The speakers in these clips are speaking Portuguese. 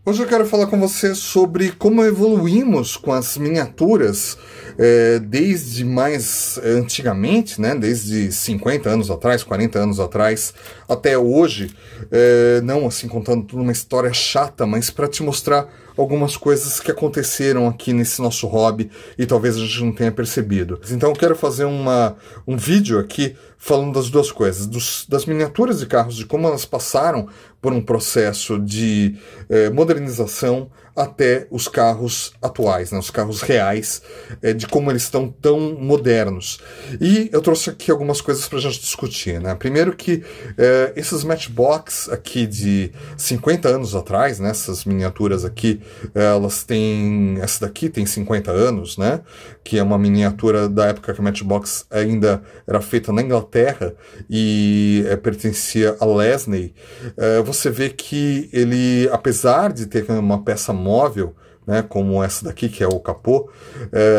Hoje eu quero falar com você sobre como evoluímos com as miniaturas desde mais antigamente, né, desde 50 anos atrás, 40 anos atrás, até hoje, não assim contando toda uma história chata, mas para te mostrar algumas coisas que aconteceram aqui nesse nosso hobby e talvez a gente não tenha percebido. Então eu quero fazer um vídeo aqui falando das duas coisas, das miniaturas de carros, de como elas passaram por um processo de modernização até os carros atuais, né, os carros reais, de como eles estão tão modernos. E eu trouxe aqui algumas coisas para a gente discutir, né? Primeiro que esses Matchbox aqui de 50 anos atrás, né, essas miniaturas aqui, elas têm... Essa daqui tem 50 anos, né? Que é uma miniatura da época que a Matchbox ainda era feita na Inglaterra e pertencia a Lesney. Você vê que ele, apesar de ter uma peça móvel, né, como essa daqui, que é o capô,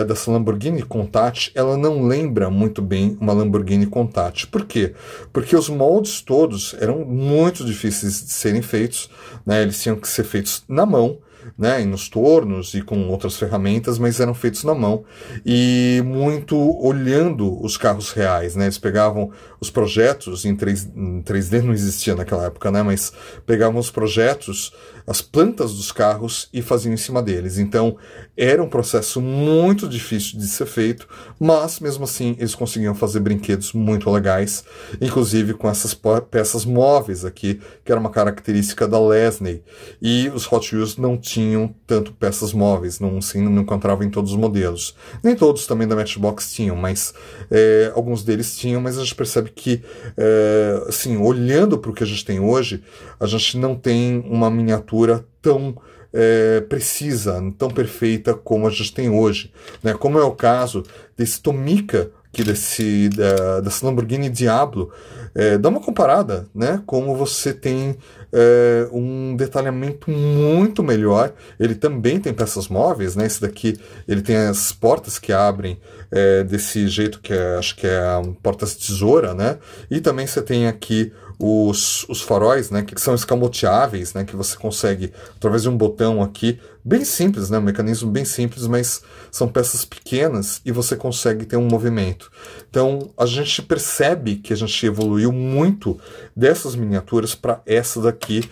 dessa Lamborghini Countach, ela não lembra muito bem uma Lamborghini Countach. Por quê? Porque os moldes todos eram muito difíceis de serem feitos, né, eles tinham que ser feitos na mão, né, e nos tornos e com outras ferramentas, mas eram feitos na mão e muito olhando os carros reais, né? Eles pegavam os projetos em 3D não existia naquela época, né? Mas pegavam os projetos, as plantas dos carros e faziam em cima deles. Então era um processo muito difícil de ser feito, mas mesmo assim eles conseguiam fazer brinquedos muito legais, inclusive com essas peças móveis aqui, que era uma característica da Lesney, e os Hot Wheels não tinham tanto peças móveis, não encontravam em todos os modelos. Nem todos também da Matchbox tinham, mas alguns deles tinham, mas a gente percebe que, assim, olhando para o que a gente tem hoje, a gente não tem uma miniatura tão precisa, tão perfeita como a gente tem hoje, né? Como é o caso desse Tomica, dessa Lamborghini Diablo. Dá uma comparada, né? Como você tem um detalhamento muito melhor. Ele também tem peças móveis, né? Esse daqui ele tem as portas que abrem desse jeito que acho que é portas tesoura, né? E também você tem aqui os faróis, né, que são escamoteáveis, né, que você consegue, através de um botão aqui, bem simples, né, um mecanismo bem simples, mas são peças pequenas e você consegue ter um movimento. Então a gente percebe que a gente evoluiu muito dessas miniaturas para essa daqui.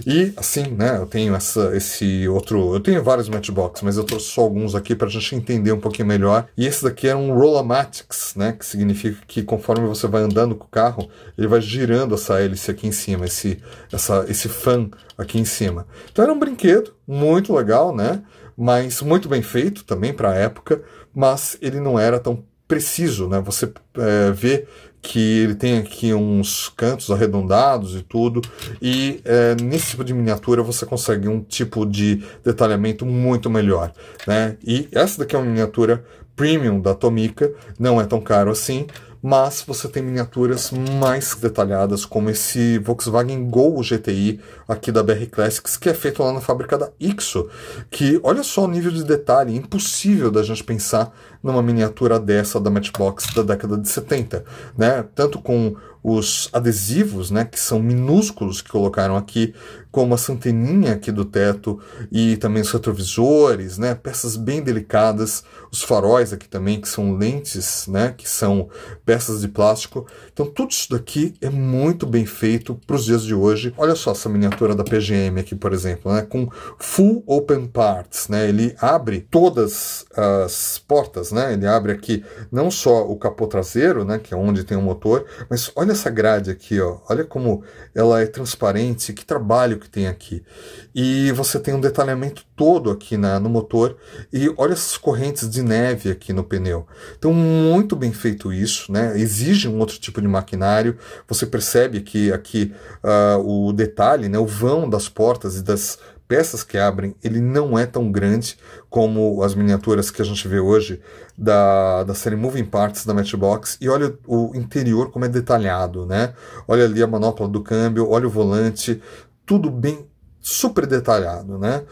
E assim, né, eu tenho eu tenho vários Matchbox, mas eu trouxe só alguns aqui para a gente entender um pouquinho melhor. E esse daqui é um Roll-O-Matics, né, que significa que conforme você vai andando com o carro, ele vai girando essa hélice aqui em cima, esse fan aqui em cima. Então era um brinquedo muito legal, né? Mas muito bem feito também para a época, mas ele não era tão preciso, né? Você vê que ele tem aqui uns cantos arredondados e tudo, e nesse tipo de miniatura você consegue um tipo de detalhamento muito melhor, né? E essa daqui é uma miniatura premium da Tomica, não é tão caro assim, mas você tem miniaturas mais detalhadas, como esse Volkswagen Gol GTI aqui da BR Classics, que é feito lá na fábrica da Ixo, que olha só o nível de detalhe, impossível da gente pensar numa miniatura dessa da Matchbox da década de 70, né? Tanto com os adesivos, né, que são minúsculos que colocaram aqui, como a anteninha aqui do teto e também os retrovisores, né, peças bem delicadas, os faróis aqui também, que são lentes, né, que são peças de plástico. Então tudo isso daqui é muito bem feito para os dias de hoje. Olha só essa miniatura da PGM aqui, por exemplo, né, com full open parts, né, ele abre todas as portas, né, ele abre aqui não só o capô traseiro, né, que é onde tem o motor, mas olha essa grade aqui, ó, olha como ela é transparente, que trabalho que tem aqui. E você tem um detalhamento todo aqui no motor, e olha essas correntes de neve aqui no pneu. Então muito bem feito isso, né? Exige um outro tipo de maquinário. Você percebe que aqui o detalhe, né, o vão das portas e das peças que abrem, ele não é tão grande como as miniaturas que a gente vê hoje da série Moving Parts da Matchbox. E olha o interior como é detalhado, né? Olha ali a manopla do câmbio, olha o volante, tudo bem super detalhado, né?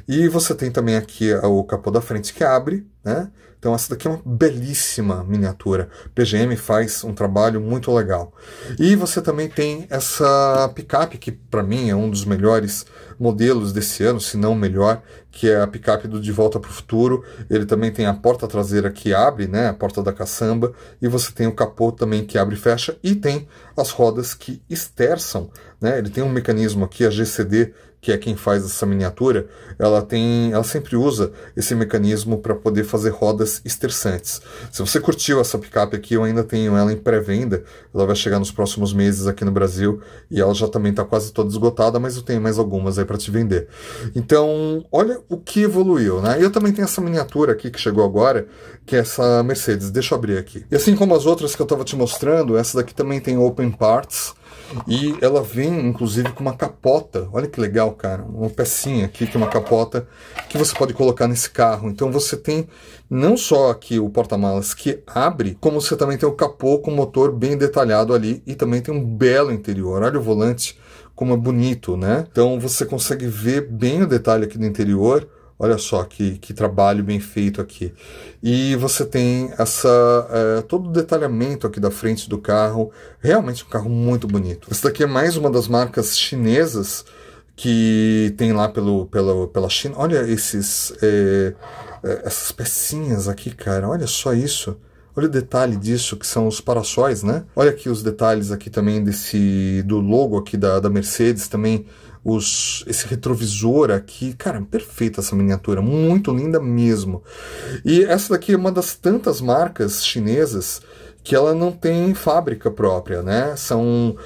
E você tem também aqui o capô da frente que abre, né? Então essa daqui é uma belíssima miniatura. PGM faz um trabalho muito legal. E você também tem essa picape, que para mim é um dos melhores modelos desse ano, se não o melhor, que é a picape do De Volta para o Futuro. Ele também tem a porta traseira que abre, né, a porta da caçamba, e você tem o capô também que abre e fecha, e tem as rodas que esterçam, né? Ele tem um mecanismo aqui, a GCD, que é quem faz essa miniatura, ela sempre usa esse mecanismo para poder fazer rodas esterçantes. Se você curtiu essa picape aqui, eu ainda tenho ela em pré-venda, ela vai chegar nos próximos meses aqui no Brasil, e ela já também está quase toda esgotada, mas eu tenho mais algumas aí para te vender. Então, olha o que evoluiu, né? E eu também tenho essa miniatura aqui que chegou agora, que é essa Mercedes. Deixa eu abrir aqui. E assim como as outras que eu estava te mostrando, essa daqui também tem Open Parts, e ela vem, inclusive, com uma capota. Olha que legal, cara. Uma pecinha aqui, que é uma capota que você pode colocar nesse carro. Então você tem não só aqui o porta-malas que abre, como você também tem o capô com o motor bem detalhado ali. E também tem um belo interior. Olha o volante como é bonito, né? Então você consegue ver bem o detalhe aqui do interior. Olha só que trabalho bem feito aqui. E você tem todo o detalhamento aqui da frente do carro. Realmente um carro muito bonito. Esse daqui é mais uma das marcas chinesas que tem lá pela China. Olha essas pecinhas aqui, cara. Olha só isso. Olha o detalhe disso, que são os para-sóis, né? Olha aqui os detalhes aqui também do logo aqui da Mercedes também. Esse retrovisor aqui, cara, perfeita essa miniatura, muito linda mesmo. E essa daqui é uma das tantas marcas chinesas que ela não tem fábrica própria, né? São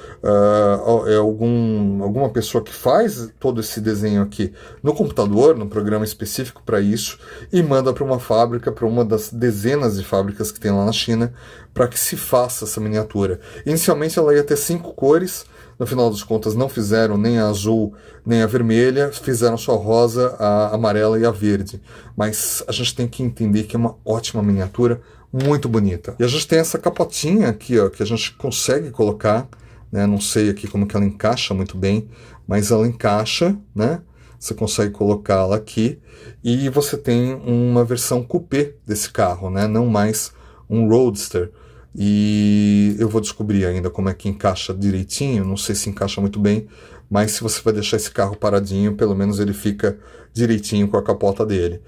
alguma pessoa que faz todo esse desenho aqui no computador, num programa específico para isso, e manda para uma fábrica, para uma das dezenas de fábricas que tem lá na China, para que se faça essa miniatura. Inicialmente ela ia ter 5 cores. No final das contas, não fizeram nem a azul nem a vermelha, fizeram só a rosa, a amarela e a verde. Mas a gente tem que entender que é uma ótima miniatura, muito bonita. E a gente tem essa capotinha aqui, ó, que a gente consegue colocar, né? Não sei aqui como que ela encaixa muito bem, mas ela encaixa, né? Você consegue colocá-la aqui. E você tem uma versão coupé desse carro, né? Não mais um Roadster. E eu vou descobrir ainda como é que encaixa direitinho, não sei se encaixa muito bem, mas se você vai deixar esse carro paradinho, pelo menos ele fica direitinho com a capota dele.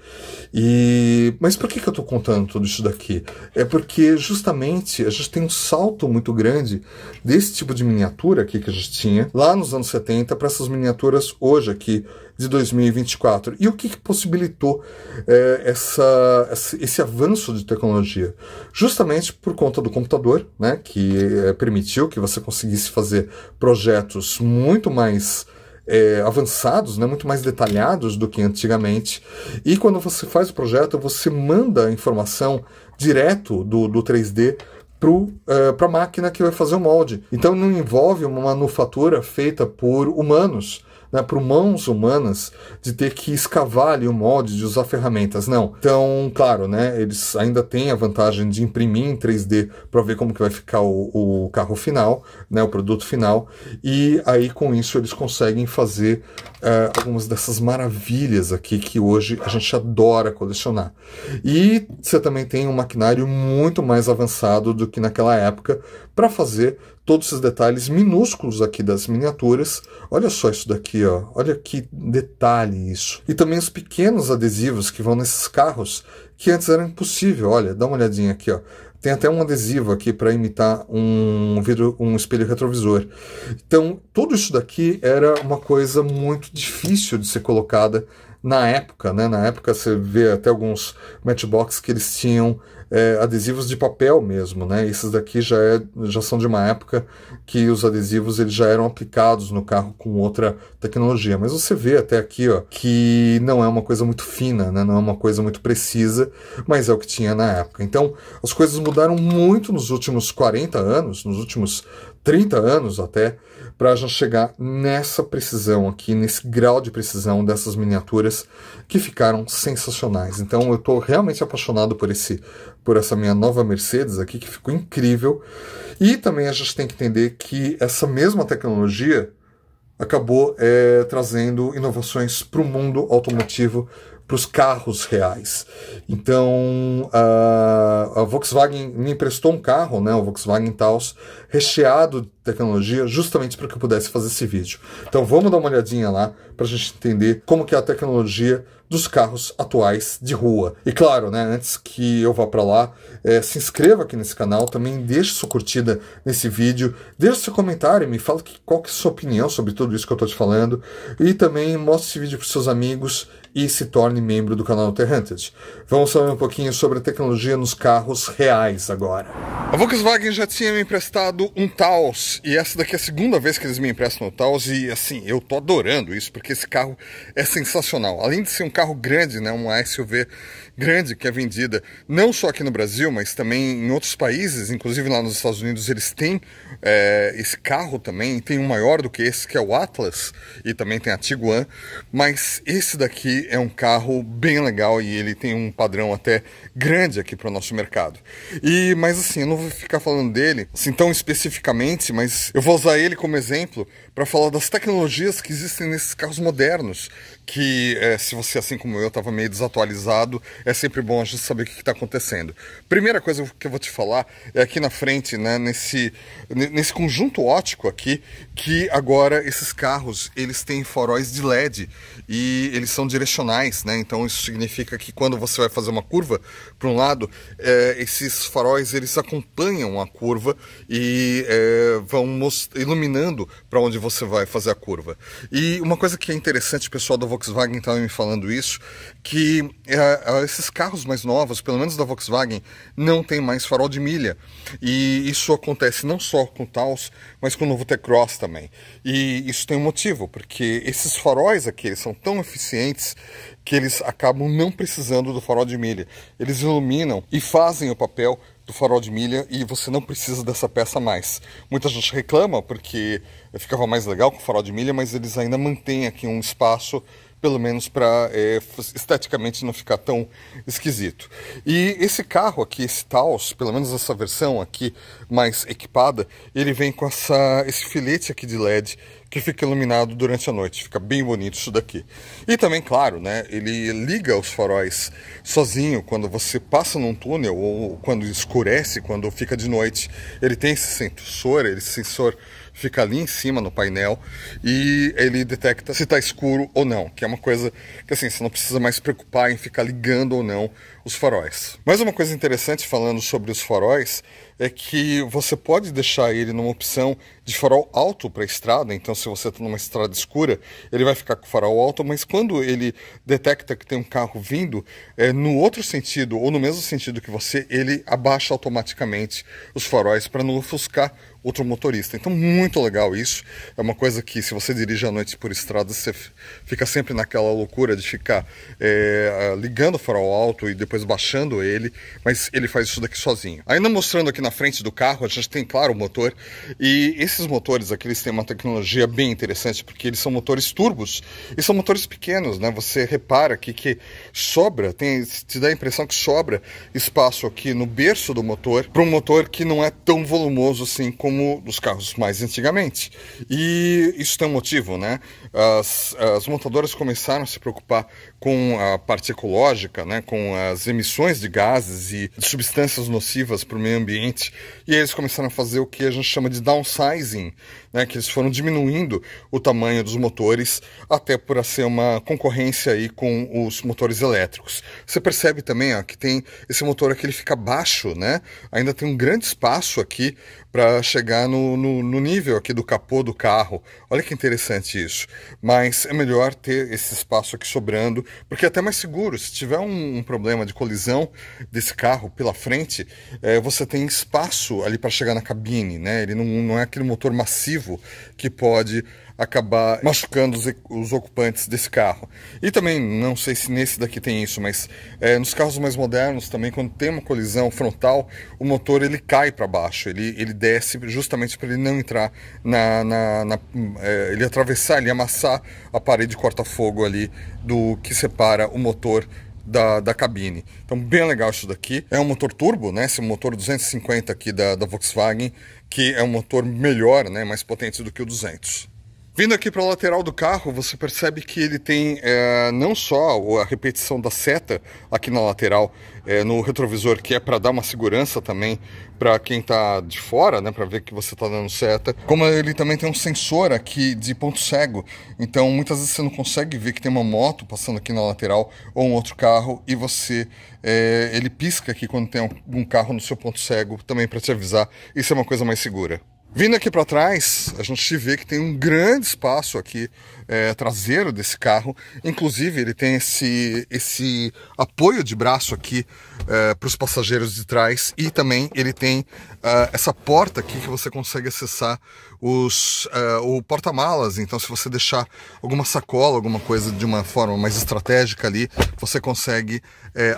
Mas por que eu estou contando tudo isso daqui? É porque justamente a gente tem um salto muito grande desse tipo de miniatura aqui que a gente tinha lá nos anos 70 para essas miniaturas hoje aqui de 2024. E o que possibilitou esse avanço de tecnologia? Justamente por conta do computador, né, que permitiu que você conseguisse fazer projetos muito mais avançados, né, muito mais detalhados do que antigamente. E quando você faz o projeto, você manda a informação direto do 3D para a máquina que vai fazer o molde. Então não envolve uma manufatura feita por humanos, né, por mãos humanas, de ter que escavar ali o molde, de usar ferramentas, não. Então, claro, né, eles ainda têm a vantagem de imprimir em 3D para ver como que vai ficar o carro final, né, o produto final, e aí com isso eles conseguem fazer algumas dessas maravilhas aqui que hoje a gente adora colecionar. E você também tem um maquinário muito mais avançado do que naquela época para fazer todos esses detalhes minúsculos aqui das miniaturas. Olha só isso daqui, ó. Olha que detalhe isso. E também os pequenos adesivos que vão nesses carros, que antes era impossível. Olha, dá uma olhadinha aqui, ó. Tem até um adesivo aqui para imitar um espelho retrovisor. Então, tudo isso daqui era uma coisa muito difícil de ser colocada na época, né? Na época você vê até alguns Matchbox que eles tinham adesivos de papel mesmo, né? Esses daqui já são de uma época que os adesivos eles já eram aplicados no carro com outra tecnologia. Mas você vê até aqui, ó, que não é uma coisa muito fina, né? Não é uma coisa muito precisa, mas é o que tinha na época. Então, as coisas mudaram muito nos últimos 40 anos, nos últimos 30 anos até, para já chegar nessa precisão aqui, nesse grau de precisão dessas miniaturas que ficaram sensacionais. Então eu estou realmente apaixonado por essa minha nova Mercedes aqui, que ficou incrível. E também a gente tem que entender que essa mesma tecnologia acabou trazendo inovações para o mundo automotivo, para os carros reais. Então, a Volkswagen me emprestou um carro, né, o Volkswagen Taos, recheado de tecnologia, justamente para que eu pudesse fazer esse vídeo. Então, vamos dar uma olhadinha lá para a gente entender como que é a tecnologia dos carros atuais de rua. E claro, né, antes que eu vá para lá, se inscreva aqui nesse canal, também deixe sua curtida nesse vídeo, deixe seu comentário, me fala qual que é a sua opinião sobre tudo isso que eu estou te falando, e também mostre esse vídeo para os seus amigos e se torne membro do canal T-Hunted. Vamos saber um pouquinho sobre a tecnologia nos carros reais agora. A Volkswagen já tinha me emprestado um Taos, e essa daqui é a segunda vez que eles me emprestam o Taos, e assim, eu tô adorando isso, porque esse carro é sensacional. Além de ser um carro grande, né, uma SUV grande que é vendida não só aqui no Brasil, mas também em outros países, inclusive lá nos Estados Unidos eles têm esse carro também, tem um maior do que esse, que é o Atlas, e também tem a Tiguan, mas esse daqui é um carro bem legal e ele tem um padrão até grande aqui para o nosso mercado. Mas assim, eu não vou ficar falando dele assim tão especificamente, mas eu vou usar ele como exemplo para falar das tecnologias que existem nesses carros modernos, que se você, assim como eu, estava meio desatualizado, é sempre bom a gente saber o que está acontecendo. Primeira coisa que eu vou te falar é aqui na frente, né, nesse conjunto óptico aqui, que agora esses carros, eles têm faróis de LED e eles são direcionais, né? Então isso significa que quando você vai fazer uma curva para um lado, esses faróis, eles acompanham a curva e vão iluminando para onde você vai fazer a curva. E uma coisa que é interessante, o pessoal da Volkswagen estava me falando isso, que esses carros mais novos, pelo menos da Volkswagen, não tem mais farol de milha. E isso acontece não só com o Taos, mas com o novo T-Cross também. E isso tem um motivo, porque esses faróis aqui, eles são tão eficientes que eles acabam não precisando do farol de milha. Eles iluminam e fazem o papel do farol de milha e você não precisa dessa peça mais. Muita gente reclama porque ficava mais legal com o farol de milha, mas eles ainda mantêm aqui um espaço, pelo menos para esteticamente não ficar tão esquisito. E esse carro aqui, esse Taos, pelo menos essa versão aqui mais equipada, ele vem com esse filete aqui de LED que fica iluminado durante a noite. Fica bem bonito isso daqui. E também, claro, né, ele liga os faróis sozinho quando você passa num túnel ou quando escurece, quando fica de noite. Ele tem esse sensor fica ali em cima no painel e ele detecta se está escuro ou não, que é uma coisa que assim, você não precisa mais se preocupar em ficar ligando ou não os faróis. Mas uma coisa interessante falando sobre os faróis é que você pode deixar ele numa opção de farol alto para a estrada, então se você está numa estrada escura, ele vai ficar com o farol alto, mas quando ele detecta que tem um carro vindo no outro sentido ou no mesmo sentido que você, ele abaixa automaticamente os faróis para não ofuscar outro motorista. Então, muito legal isso. É uma coisa que, se você dirige à noite por estrada, você fica sempre naquela loucura de ficar ligando o farol alto e depois baixando ele, mas ele faz isso daqui sozinho. Ainda mostrando aqui na frente do carro, a gente tem, claro, o motor, e esses motores aqui, eles têm uma tecnologia bem interessante, porque eles são motores turbos, e são motores pequenos, né? Você repara aqui que sobra, te dá a impressão que sobra espaço aqui no berço do motor, para um motor que não é tão volumoso assim como dos carros mais antigamente. E isso tem um motivo, né? As montadoras começaram a se preocupar com a parte ecológica, né? Com as emissões de gases e de substâncias nocivas para o meio ambiente, e eles começaram a fazer o que a gente chama de downsizing, né? Que eles foram diminuindo o tamanho dos motores, até para ser uma concorrência aí com os motores elétricos. Você percebe também, ó, que tem esse motor aqui, ele fica baixo, né? Ainda tem um grande espaço aqui para chegar no nível aqui do capô do carro. Olha que interessante isso. Mas é melhor ter esse espaço aqui sobrando, porque é até mais seguro. Se tiver um problema de colisão desse carro pela frente, você tem espaço ali para chegar na cabine, né? Ele não é aquele motor massivo que pode acabar machucando os ocupantes desse carro. E também, não sei se nesse daqui tem isso, mas nos carros mais modernos também, quando tem uma colisão frontal, o motor ele cai para baixo, ele desce justamente para ele não entrar ele atravessar, ele amassar a parede corta-fogo ali do que separa o motor da cabine. Então, bem legal isso daqui. É um motor turbo, né? Esse motor 250 aqui da Volkswagen, que é um motor melhor, né? Mais potente do que o 200. Vindo aqui para a lateral do carro, você percebe que ele tem não só a repetição da seta aqui na lateral, no retrovisor, que é para dar uma segurança também para quem está de fora, né, para ver que você está dando seta, como ele também tem um sensor aqui de ponto cego. Então muitas vezes você não consegue ver que tem uma moto passando aqui na lateral ou um outro carro, e ele pisca aqui quando tem um carro no seu ponto cego também para te avisar. Isso é uma coisa mais segura. Vindo aqui para trás, a gente vê que tem um grande espaço aqui traseiro desse carro. Inclusive, ele tem esse apoio de braço aqui para os passageiros de trás. E também ele tem essa porta aqui que você consegue acessar o porta-malas. Então, se você deixar alguma sacola, alguma coisa de uma forma mais estratégica ali, você consegue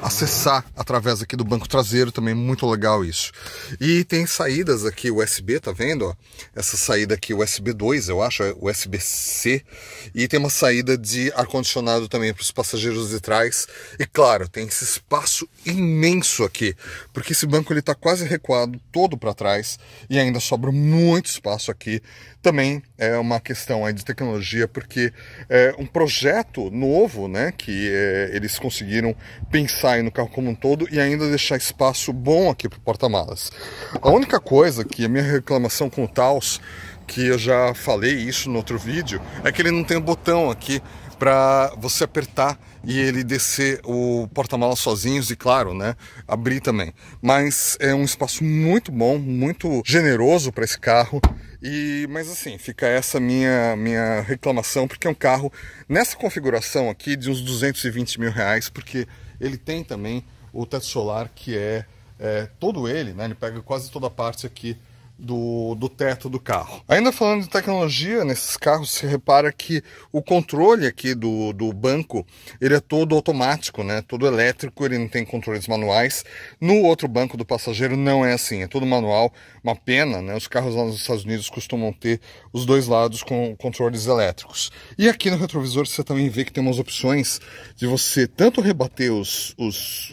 acessar através aqui do banco traseiro. Também muito legal isso. E tem saídas aqui USB, tá vendo? Ó? Essa saída aqui USB 2, eu acho, é USB-C. E tem uma saída de ar-condicionado também para os passageiros de trás. E claro, tem esse espaço imenso aqui, porque esse banco ele está quase recuado todo para trás e ainda sobra muito espaço aqui. Também é uma questão aí de tecnologia, porque é um projeto novo, né, que eles conseguiram pensar aí no carro como um todo e ainda deixar espaço bom aqui para o porta-malas. A única coisa que a minha reclamação com o Taos, que eu já falei isso no outro vídeo, é que ele não tem um botão aqui para você apertar e ele descer o porta-malas sozinhos e, claro, né, abrir também. Mas é um espaço muito bom, muito generoso para esse carro. Mas assim, fica essa minha reclamação, porque é um carro nessa configuração aqui de uns 220 mil reais, porque ele tem também o teto solar, que é todo ele, né, ele pega quase toda a parte aqui do teto do carro. Ainda falando de tecnologia, nesses carros você repara que o controle aqui do banco, ele é todo automático, né? Todo elétrico, ele não tem controles manuais. No outro banco do passageiro não é assim, é todo manual. Uma pena, né? Os carros lá nos Estados Unidos costumam ter os dois lados com controles elétricos. E aqui no retrovisor você também vê que tem umas opções de você tanto rebater os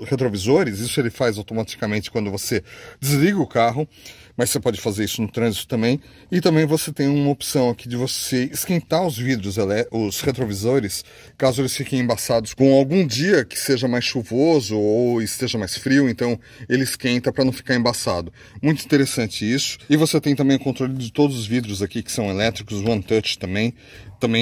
retrovisores, isso ele faz automaticamente quando você desliga o carro, mas você pode fazer isso no trânsito também. E também você tem uma opção aqui de você esquentar os vidros, os retrovisores, caso eles fiquem embaçados com algum dia que seja mais chuvoso ou esteja mais frio, então ele esquenta para não ficar embaçado. Muito interessante isso. E você tem também o controle de todos os vidros aqui que são elétricos, One Touch também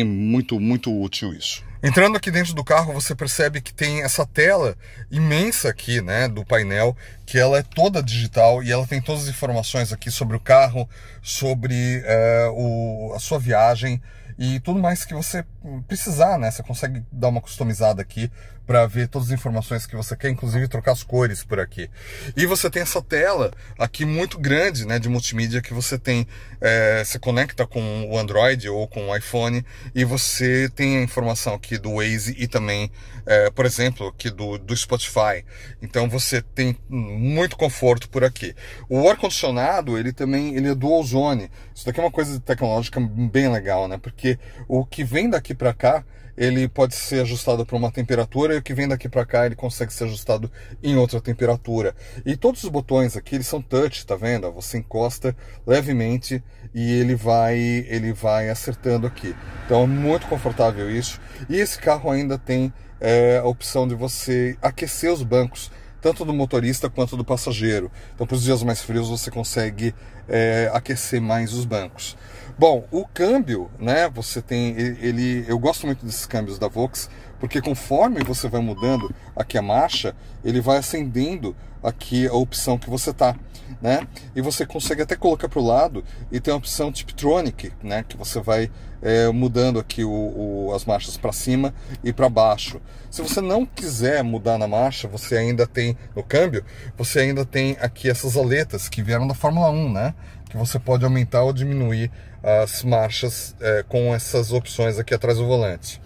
muito, muito útil isso. Entrando aqui dentro do carro, você percebe que tem essa tela imensa aqui, né, do painel, que ela é toda digital e ela tem todas as informações aqui sobre o carro, sobre a sua viagem e tudo mais que você precisar, né? Você consegue dar uma customizada aqui para ver todas as informações que você quer, inclusive trocar as cores por aqui. E você tem essa tela aqui muito grande, né, de multimídia, que você tem, você conecta com o Android ou com o iPhone e você tem a informação aqui do Waze e também, por exemplo, aqui do Spotify. Então você tem muito conforto por aqui. O ar-condicionado, ele é dual zone. Isso daqui é uma coisa tecnológica bem legal, né? Porque o que vem daqui para cá, ele pode ser ajustado para uma temperatura, e o que vem daqui para cá ele consegue ser ajustado em outra temperatura. E todos os botões aqui, eles são touch, tá vendo? Você encosta levemente e ele vai acertando aqui. Então é muito confortável isso. E esse carro ainda tem a opção de você aquecer os bancos, tanto do motorista quanto do passageiro. Então, para os dias mais frios, você consegue aquecer mais os bancos. Bom, o câmbio, né, você tem eu gosto muito desses câmbios da Volks, porque conforme você vai mudando aqui a marcha, ele vai acendendo aqui a opção que você tá, né? E você consegue até colocar para o lado e tem a opção Tiptronic, né, que você vai mudando aqui as marchas para cima e para baixo. Se você não quiser mudar na marcha, você ainda tem no câmbio, você ainda tem aqui essas aletas que vieram da Fórmula 1, né? Que você pode aumentar ou diminuir as marchas com essas opções aqui atrás do volante.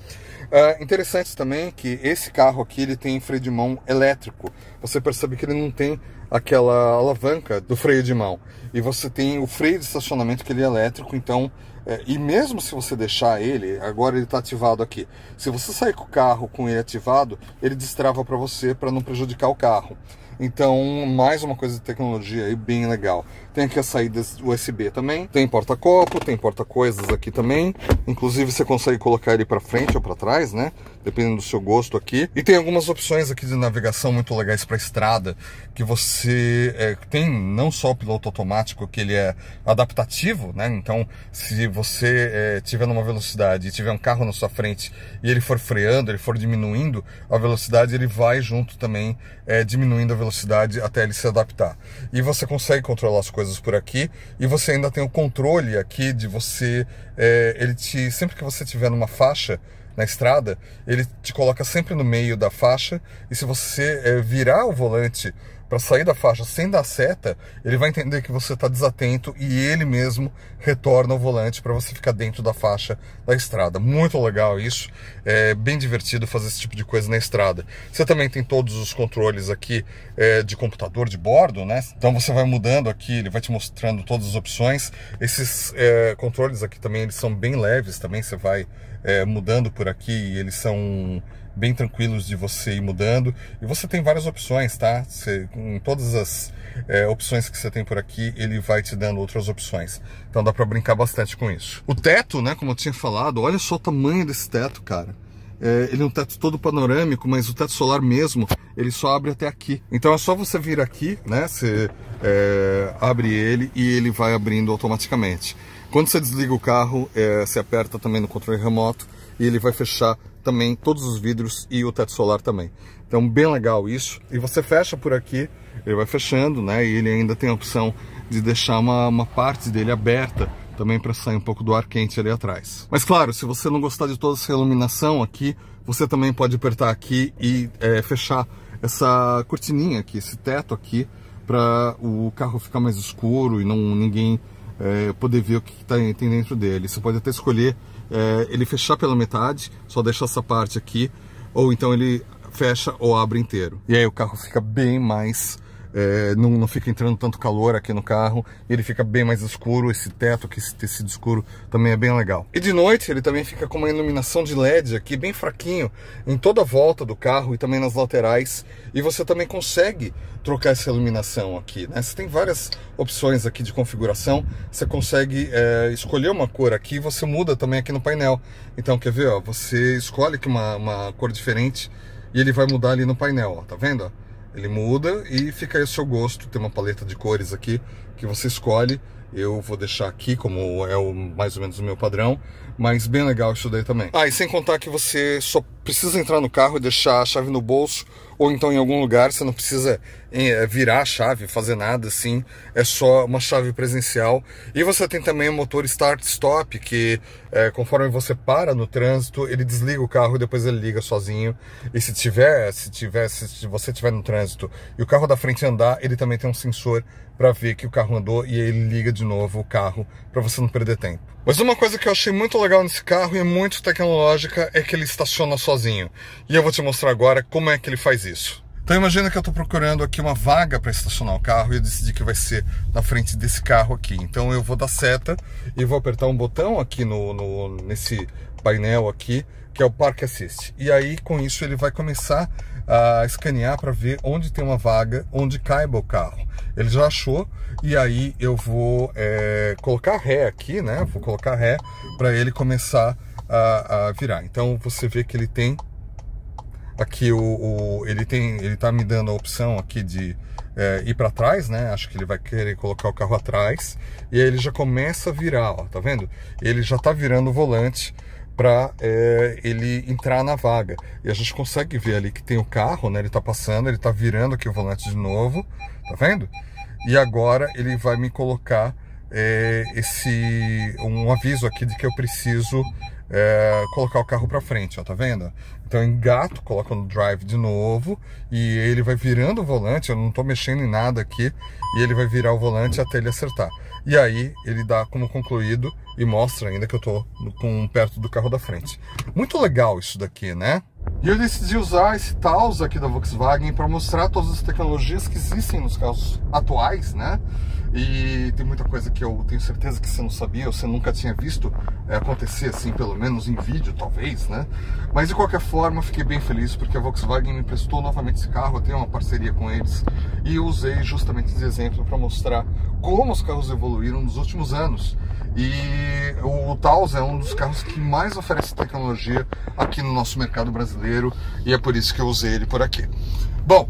Interessante também que esse carro aqui ele tem freio de mão elétrico. Você percebe que ele não tem aquela alavanca do freio de mão. E você tem o freio de estacionamento, que ele é elétrico, então... e mesmo se você deixar ele, agora ele está ativado aqui. Se você sair com o carro com ele ativado, ele destrava para você, para não prejudicar o carro. Então, mais uma coisa de tecnologia aí bem legal. Tem aqui as saídas USB também. Tem porta-copo, tem porta-coisas aqui também. Inclusive, você consegue colocar ele para frente ou para trás, né? Dependendo do seu gosto aqui. E tem algumas opções aqui de navegação muito legais para estrada. Que você tem não só o piloto automático, que ele é adaptativo, né? Então, se você estiver numa velocidade e tiver um carro na sua frente e ele for freando, ele for diminuindo a velocidade, ele vai junto também diminuindo a velocidade até ele se adaptar. E você consegue controlar as coisas por aqui, e você ainda tem o controle aqui de você, sempre que você estiver numa faixa na estrada, ele te coloca sempre no meio da faixa, e se você virar o volante para sair da faixa sem dar seta, ele vai entender que você está desatento e ele mesmo retorna o volante para você ficar dentro da faixa da estrada. Muito legal isso, é bem divertido fazer esse tipo de coisa na estrada. Você também tem todos os controles aqui de computador de bordo, né? Então você vai mudando aqui, ele vai te mostrando todas as opções. Esses controles aqui também, eles são bem leves também, você vai mudando por aqui e eles são bem tranquilos de você ir mudando. E você tem várias opções, tá? Com todas as opções que você tem por aqui, ele vai te dando outras opções. Então dá pra brincar bastante com isso. O teto, né, como eu tinha falado, olha só o tamanho desse teto, cara. Ele é um teto todo panorâmico, mas o teto solar mesmo, ele só abre até aqui. Então é só você vir aqui, né, você abre ele e ele vai abrindo automaticamente. Quando você desliga o carro, você aperta também no controle remoto e ele vai fechar também todos os vidros e o teto solar também. Então bem legal isso. E você fecha por aqui, ele vai fechando, né? E ele ainda tem a opção de deixar uma parte dele aberta também para sair um pouco do ar quente ali atrás. Mas claro, se você não gostar de toda essa iluminação aqui, você também pode apertar aqui e fechar essa cortininha aqui, esse teto aqui, para o carro ficar mais escuro e ninguém poder ver o que tem dentro dele. Você pode até escolher ele fechar pela metade, só deixar essa parte aqui, ou então ele fecha ou abre inteiro. E aí o carro fica bem mais... não fica entrando tanto calor aqui no carro, ele fica bem mais escuro. Esse teto aqui, esse tecido escuro, também é bem legal. E de noite ele também fica com uma iluminação de LED aqui, bem fraquinho, em toda a volta do carro e também nas laterais. E você também consegue trocar essa iluminação aqui, né? Você tem várias opções aqui de configuração. Você consegue escolher uma cor aqui, você muda também aqui no painel. Então, quer ver, ó, você escolhe aqui uma cor diferente e ele vai mudar ali no painel, ó, tá vendo, ó? Ele muda e fica aí o seu gosto. Tem uma paleta de cores aqui que você escolhe. Eu vou deixar aqui como mais ou menos o meu padrão, mas bem legal isso daí também. E sem contar que você só precisa entrar no carro e deixar a chave no bolso, ou então em algum lugar. Você não precisa virar a chave, fazer nada assim, é só uma chave presencial. E você tem também o motor Start-Stop, que conforme você para no trânsito, ele desliga o carro e depois ele liga sozinho. E se você estiver no trânsito e o carro da frente andar, ele também tem um sensor para ver que o carro andou e ele liga de novo o carro para você não perder tempo. Mas uma coisa que eu achei muito legal nesse carro e é muito tecnológica é que ele estaciona sozinho. E eu vou te mostrar agora como é que ele faz isso. Então imagina que eu estou procurando aqui uma vaga para estacionar o carro e eu decidi que vai ser na frente desse carro aqui. Então eu vou dar seta e vou apertar um botão aqui nesse painel aqui, que é o Park Assist. E aí com isso ele vai começar a escanear para ver onde tem uma vaga, onde caiba o carro. Ele já achou, e aí eu vou colocar ré aqui, né? Vou colocar ré para ele começar a virar. Então você vê que ele tem aqui ele tá me dando a opção aqui de ir para trás, né? Acho que ele vai querer colocar o carro atrás, e aí ele já começa a virar, ó, tá vendo? Ele já tá virando o volante para ele entrar na vaga. E a gente consegue ver ali que tem o carro, né? Ele tá passando, ele tá virando aqui o volante de novo, tá vendo? E agora ele vai me colocar um aviso aqui de que eu preciso colocar o carro para frente, ó, tá vendo? Então eu engato, coloco no drive de novo e ele vai virando o volante. Eu não tô mexendo em nada aqui, e ele vai virar o volante até ele acertar. E aí ele dá como concluído e mostra ainda que eu tô perto do carro da frente. Muito legal isso daqui, né? E eu decidi usar esse Taos aqui da Volkswagen para mostrar todas as tecnologias que existem nos carros atuais, né? E tem muita coisa que eu tenho certeza que você não sabia, ou você nunca tinha visto acontecer assim, pelo menos em vídeo, talvez, né? Mas de qualquer forma, fiquei bem feliz porque a Volkswagen me emprestou novamente esse carro, eu tenho uma parceria com eles e eu usei justamente esse exemplo para mostrar como os carros evoluíram nos últimos anos. E o Taos é um dos carros que mais oferece tecnologia aqui no nosso mercado brasileiro e é por isso que eu usei ele por aqui. Bom,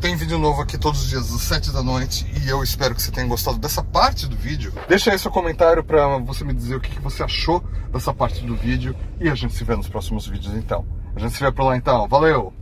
tem vídeo novo aqui todos os dias às 7 da noite e eu espero que você tenha gostado dessa parte do vídeo. Deixa aí seu comentário para você me dizer o que você achou dessa parte do vídeo e a gente se vê nos próximos vídeos então. A gente se vê por lá então. Valeu!